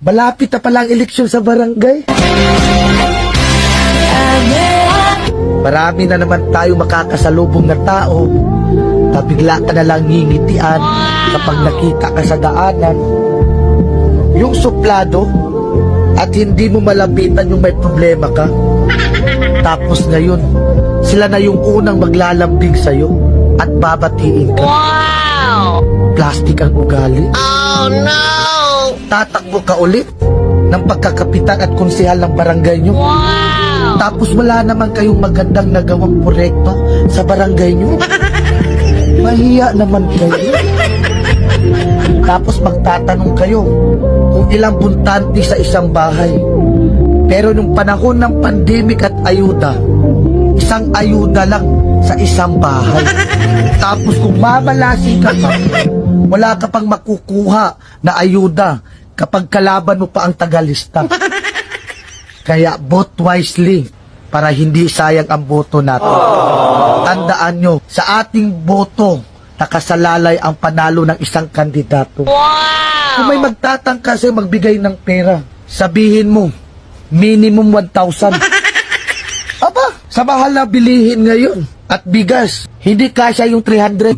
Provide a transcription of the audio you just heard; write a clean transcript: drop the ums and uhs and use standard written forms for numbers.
Malapit na palang eleksyon sa barangay. Marami na naman tayo makakasalubong na tao na bigla ka na lang ngingitian kapag nakita ka sa daanan. Yung suplado at hindi mo malapitan yung may problema ka. Tapos ngayon, sila na yung unang maglalambing sa'yo at babatiin ka. Wow! Plastic ang ugali. Oh no! Tatakbo ka ulit ng pagkakapitan at konsehal ng barangay nyo. Wow! Tapos wala naman kayong magandang nagawang proyekto sa barangay nyo. Mahiya naman kayo. Tapos magtatanong kayo kung ilang buntante sa isang bahay. Pero nung panahon ng pandemic at ayuda, isang ayuda lang sa isang bahay. Tapos kung mamalasi ka pa, wala ka pang makukuha na ayuda kapag kalaban mo pa ang tagalista. Kaya vote wisely para hindi sayang ang boto natin. Tandaan nyo, sa ating boto, nakasalalay ang panalo ng isang kandidato. Wow! Kung may magtatangka sa'yo magbigay ng pera, sabihin mo, minimum 1,000. Aba, sa mahal na bilihin ngayon at bigas, hindi kasya yung 300.